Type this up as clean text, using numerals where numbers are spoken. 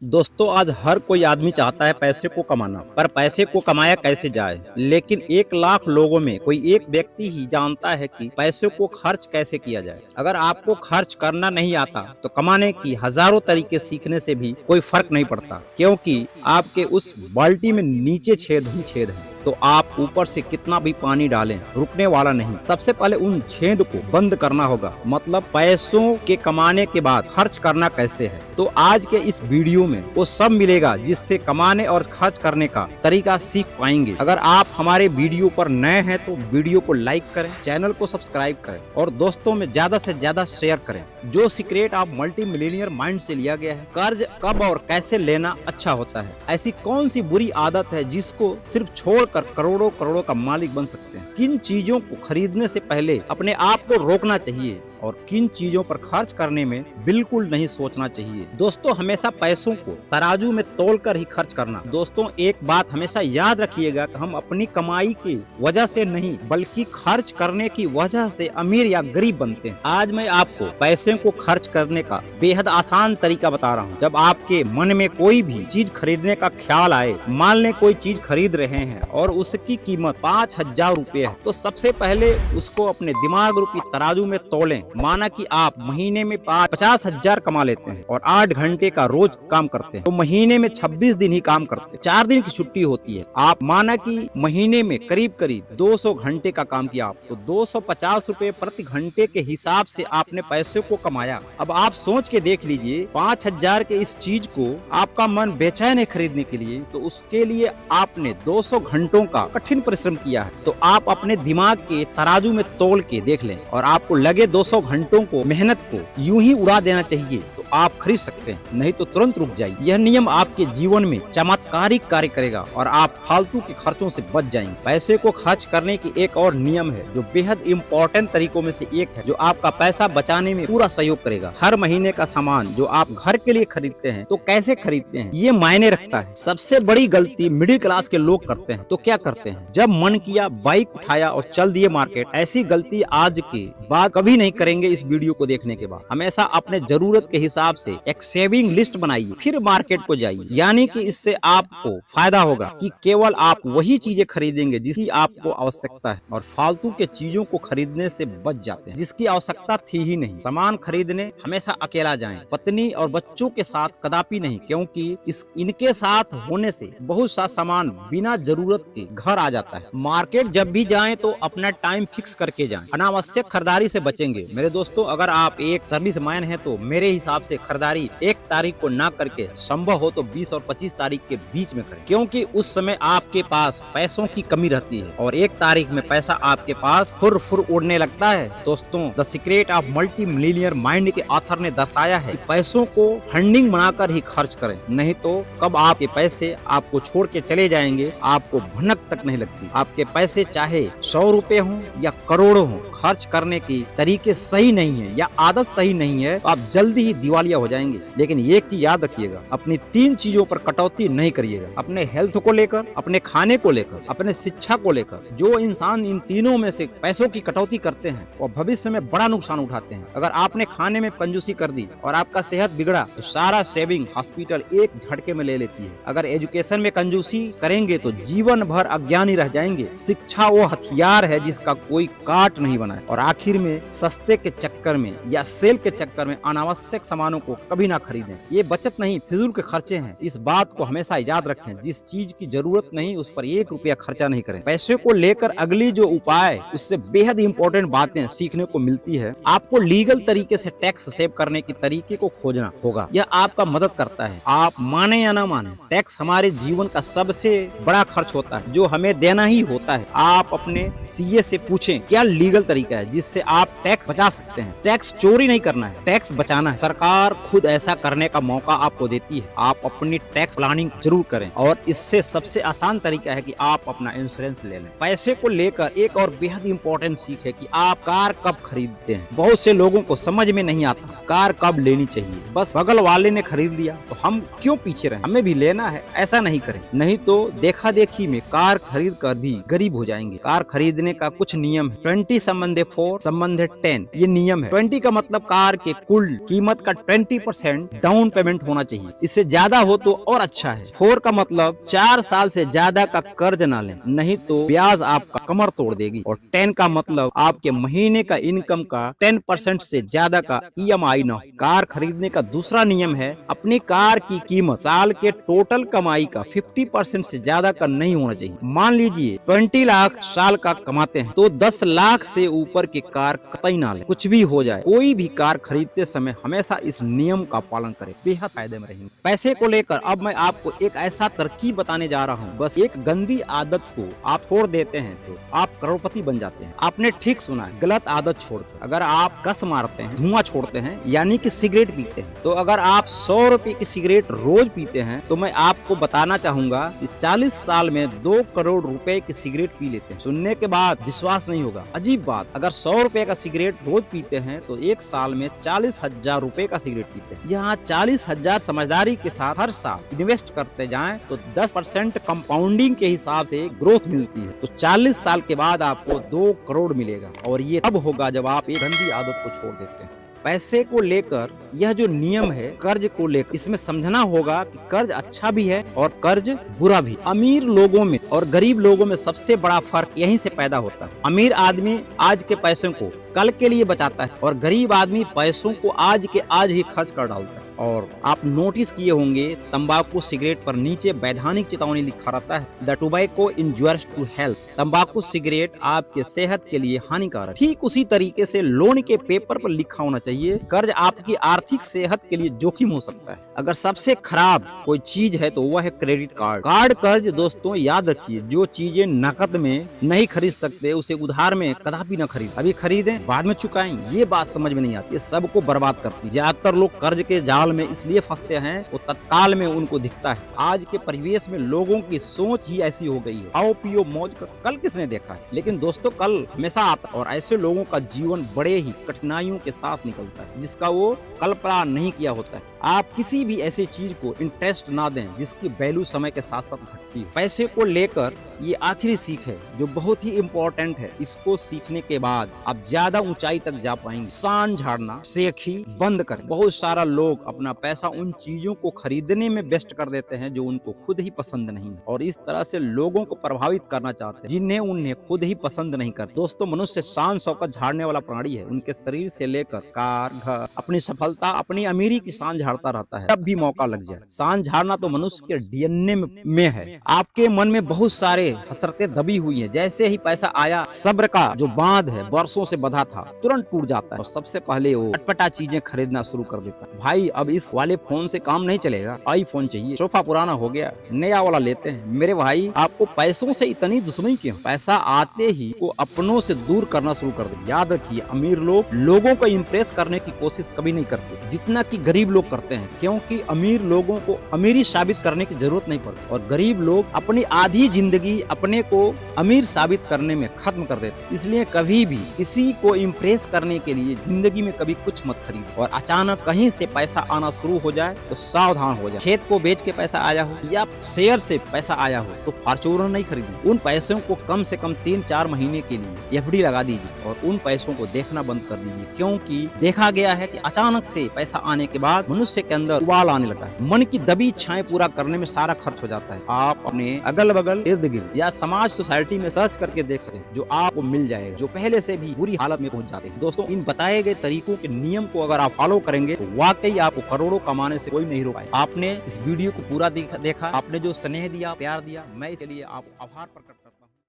दोस्तों, आज हर कोई आदमी चाहता है पैसे को कमाना, पर पैसे को कमाया कैसे जाए। लेकिन 1 लाख लोगों में कोई एक व्यक्ति ही जानता है कि पैसे को खर्च कैसे किया जाए। अगर आपको खर्च करना नहीं आता तो कमाने की हजारों तरीके सीखने से भी कोई फर्क नहीं पड़ता, क्योंकि आपके उस बाल्टी में नीचे छेद ही छेद है। तो आप ऊपर से कितना भी पानी डालें, रुकने वाला नहीं। सबसे पहले उन छेद को बंद करना होगा, मतलब पैसों के कमाने के बाद खर्च करना कैसे है। तो आज के इस वीडियो में वो सब मिलेगा जिससे कमाने और खर्च करने का तरीका सीख पाएंगे। अगर आप हमारे वीडियो पर नए हैं तो वीडियो को लाइक करें, चैनल को सब्सक्राइब करें और दोस्तों में ज्यादा से ज्यादा शेयर करें। जो सीक्रेट आप मल्टी मिलियनियर माइंड से लिया गया है, कर्ज कब और कैसे लेना अच्छा होता है, ऐसी कौन सी बुरी आदत है जिसको सिर्फ छोड़कर करोड़ों करोड़ों का मालिक बन सकते हैं, किन चीजों को खरीदने से पहले अपने आप को रोकना चाहिए और किन चीजों पर खर्च करने में बिल्कुल नहीं सोचना चाहिए। दोस्तों, हमेशा पैसों को तराजू में तोलकर ही खर्च करना। दोस्तों, एक बात हमेशा याद रखिएगा कि हम अपनी कमाई की वजह से नहीं बल्कि खर्च करने की वजह से अमीर या गरीब बनते हैं। आज मैं आपको पैसे को खर्च करने का बेहद आसान तरीका बता रहा हूँ। जब आपके मन में कोई भी चीज खरीदने का ख्याल आए, मान लें कोई चीज खरीद रहे हैं और उसकी कीमत 5,000 रुपए है, तो सबसे पहले उसको अपने दिमाग रूपी तराजू में तोलें। माना कि आप महीने में 50,000 कमा लेते हैं और 8 घंटे का रोज काम करते हैं, तो महीने में 26 दिन ही काम करते हैं, 4 दिन की छुट्टी होती है। आप माना कि महीने में करीब करीब 200 घंटे का काम किया आप, तो 250 रुपए प्रति घंटे के हिसाब से आपने पैसे को कमाया। अब आप सोच के देख लीजिए, 5,000 के इस चीज को आपका मन बेचैन है खरीदने के लिए, तो उसके लिए आपने 200 घंटों का कठिन परिश्रम किया है। तो आप अपने दिमाग के तराजू में तोल के देख लें और आपको लगे 200 घंटों को, मेहनत को यूं ही उड़ा देना चाहिए, तो आप खरीद सकते हैं, नहीं तो तुरंत रुक जाइए। यह नियम आपके जीवन में चमत्कारिक कार्य करेगा और आप फालतू के खर्चों से बच जाएंगे। पैसे को खर्च करने की एक और नियम है जो बेहद इम्पोर्टेंट तरीकों में से एक है, जो आपका पैसा बचाने में पूरा सहयोग करेगा। हर महीने का सामान जो आप घर के लिए खरीदते हैं, तो कैसे खरीदते हैं ये मायने रखता है। सबसे बड़ी गलती मिडिल क्लास के लोग करते हैं। तो क्या करते हैं, जब मन किया बाइक उठाया और चल दिए मार्केट। ऐसी गलती आज के बाद कभी नहीं करेंगे। इस वीडियो को देखने के बाद हमेशा अपने जरूरत के हिसाब से एक सेविंग लिस्ट बनाइए, फिर मार्केट को जाइए। यानी कि इससे आपको फायदा होगा कि केवल आप वही चीजें खरीदेंगे जिसकी आपको आवश्यकता है और फालतू के चीजों को खरीदने से बच जाते हैं जिसकी आवश्यकता थी ही नहीं। सामान खरीदने हमेशा अकेला जाएं, पत्नी और बच्चों के साथ कदापि नहीं, क्योंकि इनके साथ होने से बहुत सा सामान बिना जरूरत के घर आ जाता है। मार्केट जब भी जाएं तो अपना टाइम फिक्स करके जाएं, अनावश्यक खरीदारी से बचेंगे। मेरे दोस्तों, अगर आप एक सर्विसमैन हैं तो मेरे हिसाब से खरीदारी 1 तारीख को ना करके संभव हो तो 20 और 25 तारीख के बीच में करें, क्योंकि उस समय आपके पास पैसों की कमी रहती है और 1 तारीख में पैसा आपके पास फुर फुर उड़ने लगता है। दोस्तों, the secret of multi millionaire mind के ऑथर ने दर्शाया है कि पैसों को फंडिंग बनाकर ही खर्च करें, नहीं तो कब आपके पैसे आपको छोड़ के चले जाएंगे आपको भनक तक नहीं लगती। आपके पैसे चाहे 100 रुपए हों या करोड़ों हों, खर्च करने की तरीके सही नहीं है या आदत सही नहीं है तो आप जल्दी ही दिवालिया हो जाएंगे। लेकिन एक चीज याद रखिएगा, अपनी 3 चीजों पर कटौती नहीं करिएगा। अपने हेल्थ को लेकर, अपने खाने को लेकर, अपने शिक्षा को लेकर। जो इंसान इन तीनों में से पैसों की कटौती करते हैं वो भविष्य में बड़ा नुकसान उठाते हैं। अगर आपने खाने में कंजूसी कर दी और आपका सेहत बिगड़ा तो सारा सेविंग हॉस्पिटल एक झटके में ले लेती है। अगर एजुकेशन में कंजूसी करेंगे तो जीवन भर अज्ञानी रह जाएंगे। शिक्षा वो हथियार है जिसका कोई काट नहीं बना है। और आखिर में सस्ते के चक्कर में या सेल के चक्कर में अनावश्यक सामानों को कभी ना खरीदें। ये बचत नहीं, फिजूल के खर्चे हैं। इस बात को हमेशा याद रखें, जिस चीज की जरूरत नहीं उस पर 1 रुपया खर्चा नहीं करें। पैसे को लेकर अगली जो उपाय, उससे बेहद इंपॉर्टेंट बातें सीखने को मिलती है। आपको लीगल तरीके से टैक्स सेव करने की तरीके को खोजना होगा, यह आपका मदद करता है। आप माने या ना माने, टैक्स हमारे जीवन का सबसे बड़ा खर्च होता है जो हमें देना ही होता है। आप अपने सीए से पूछें क्या लीगल तरीका है जिससे आप टैक्स बचा सकते हैं। टैक्स चोरी नहीं करना है, टैक्स बचाना है। सरकार खुद ऐसा करने का मौका आपको देती है। आप अपनी टैक्स प्लानिंग जरूर करें और इससे सबसे आसान तरीका है कि आप अपना इंश्योरेंस ले लें। पैसे को लेकर एक और बेहद इंपॉर्टेंट सीख है कि आप कार कब खरीदते हैं। बहुत से लोगों को समझ में नहीं आता कार कब लेनी चाहिए। बस बगल वाले ने खरीद लिया तो हम क्यों पीछे रहे, हमें भी लेना है, ऐसा नहीं करें, नहीं तो देखा देखी में कार खरीद कर भी गरीब हो जाएंगे। कार खरीदने का कुछ नियम है। 20 संबंधे 4 संबंधे 10 ये नियम है। 20 का मतलब कार के कुल कीमत का 20% डाउन पेमेंट होना चाहिए, इससे ज्यादा हो तो और अच्छा है। 4 का मतलब 4 साल से ज्यादा का कर्ज ना लें, नहीं तो ब्याज आपका कमर तोड़ देगी। और 10 का मतलब आपके महीने का इनकम का 10% से ज्यादा का EMI ना हो। कार खरीदने का दूसरा नियम है, अपनी कार की कीमत साल के टोटल कमाई का 50% से ज्यादा का नहीं होना चाहिए। मान लीजिए 20 लाख साल का कमाते हैं तो 10 लाख से ऊपर की कार कतई ना ले। कुछ भी हो जाए, कोई भी कार खरीदते समय हमेशा इस नियम का पालन करें, बेहद फायदे में रहेंगे। पैसे को लेकर अब मैं आपको एक ऐसा तरकीब बताने जा रहा हूँ, बस एक गंदी आदत को आप छोड़ देते हैं तो आप करोड़पति बन जाते हैं। आपने ठीक सुना है, गलत आदत छोड़कर अगर आप कस मारते हैं, धुआं छोड़ते हैं, यानी कि सिगरेट पीते हैं, तो अगर आप 100 रुपए की सिगरेट रोज पीते हैं तो मैं आपको बताना चाहूंगा कि 40 साल में 2 करोड़ रुपए की सिगरेट पी लेते हैं। सुनने के बाद विश्वास नहीं होगा, अजीब बात, अगर 100 रुपए का सिगरेट रोज पीते हैं तो एक साल में 40,000 रुपए का सिगरेट पीते हैं। यहाँ 40,000 समझदारी के साथ हर साल इन्वेस्ट करते जाएं तो 10% कंपाउंडिंग के हिसाब से ग्रोथ मिलती है, तो 40 साल के बाद आपको 2 करोड़ मिलेगा। और ये तब होगा जब आप एक गंदी आदत को छोड़ देते हैं। पैसे को लेकर यह जो नियम है कर्ज को लेकर, इसमें समझना होगा कि कर्ज अच्छा भी है और कर्ज बुरा भी। अमीर लोगों में और गरीब लोगों में सबसे बड़ा फर्क यहीं से पैदा होता है। अमीर आदमी आज के पैसों को कल के लिए बचाता है और गरीब आदमी पैसों को आज के आज ही खर्च कर डालता है। और आप नोटिस किए होंगे तंबाकू सिगरेट पर नीचे वैधानिक चेतावनी लिखा रहता है, the tobacco injurious to health. तंबाकू सिगरेट आपके सेहत के लिए हानिकारक। ठीक उसी तरीके से लोन के पेपर पर लिखा होना चाहिए, कर्ज आपकी आर्थिक सेहत के लिए जोखिम हो सकता है। अगर सबसे खराब कोई चीज है तो वह है क्रेडिट कार्ड कर्ज। दोस्तों याद रखिए, जो चीजें नकद में नहीं खरीद सकते उसे उधार में कदापि न खरीद। अभी खरीदें बाद में चुकाएं, ये बात समझ में नहीं आती, सबको बर्बाद करती है। ज्यादातर लोग कर्ज के जाल में इसलिए फंसते हैं, वो तत्काल में उनको दिखता है। आज के परिवेश में लोगों की सोच ही ऐसी हो गई है, आओ पियो मौज कर। कल किसने देखा है? लेकिन दोस्तों कल हमेशा आता है और ऐसे लोगों का जीवन बड़े ही कठिनाइयों के साथ निकलता है, जिसका वो कल्पना नहीं किया होता है। आप किसी भी ऐसी चीज को इंटरेस्ट ना दें जिसकी वैल्यू समय के साथ साथ घटती है। पैसे को लेकर ये आखिरी सीख है जो बहुत ही इम्पोर्टेंट है। इसको सीखने के बाद आप ज्यादा ऊंचाई तक जा पाएंगे। शान झाड़ना सीखी बंद करें। बहुत सारा लोग अपना पैसा उन चीजों को खरीदने में वेस्ट कर देते हैं जो उनको खुद ही पसंद नहीं है, और इस तरह से लोगों को प्रभावित करना चाहते हैं जिन्हें उन्हें खुद ही पसंद नहीं करते। दोस्तों मनुष्य शान शौकत झाड़ने वाला प्राणी है। उनके शरीर से लेकर कार, घर, अपनी सफलता, अपनी अमीरी की शान झाड़ता रहता है जब भी मौका लग जाए। शान झाड़ना तो मनुष्य के DNA में है। आपके मन में बहुत सारे हसरतें दबी हुई हैं। जैसे ही पैसा आया, सब्र का जो बांध है वर्षों से बंधा था तुरंत टूट जाता है और सबसे पहले वो अटपटा चीजें खरीदना शुरू कर देता है। भाई अब इस वाले फोन से काम नहीं चलेगा, आईफोन चाहिए, सोफा पुराना हो गया, नया वाला लेते हैं। मेरे भाई आपको पैसों से इतनी दुश्मनी क्यों? पैसा आते ही को अपनों से दूर करना शुरू कर दे। याद रखिए, अमीर लोग लोगों को इम्प्रेस करने की कोशिश कभी नहीं करते जितना कि गरीब लोग करते हैं, क्योंकि अमीर लोगों को अमीरी साबित करने की जरूरत नहीं पड़ती और गरीब लोग अपनी आधी जिंदगी अपने को अमीर साबित करने में खत्म कर देते। इसलिए कभी भी किसी को इम्प्रेस करने के लिए जिंदगी में कभी कुछ मत खरीदो। और अचानक कहीं से पैसा आना शुरू हो जाए तो सावधान हो जाए। खेत को बेच के पैसा आया हो या शेयर से पैसा आया हो तो फॉर्च्यूनर नहीं खरीदिए। उन पैसों को कम से कम 3-4 महीने के लिए FD लगा दीजिए और उन पैसों को देखना बंद कर दीजिए, क्योंकि देखा गया है कि अचानक से पैसा आने के बाद मनुष्य के अंदर उबाल आने लगता है। मन की दबी इच्छाएं पूरा करने में सारा खर्च हो जाता है। आप अपने अगल बगल, इर्द गिर्द या समाज सोसाइटी में सर्च करके देख सकते हैं, जो आपको मिल जाएगा जो पहले से भी बुरी हालत में पहुंच जाते हैं। दोस्तों इन बताए गए तरीकों के नियम को अगर आप फॉलो करेंगे तो वाकई आपको करोड़ों कमाने से कोई नहीं रोका। आपने इस वीडियो को पूरा देखा, आपने जो स्नेह दिया, प्यार दिया, मैं इसके लिए आपको आभार प्रकट करता हूं।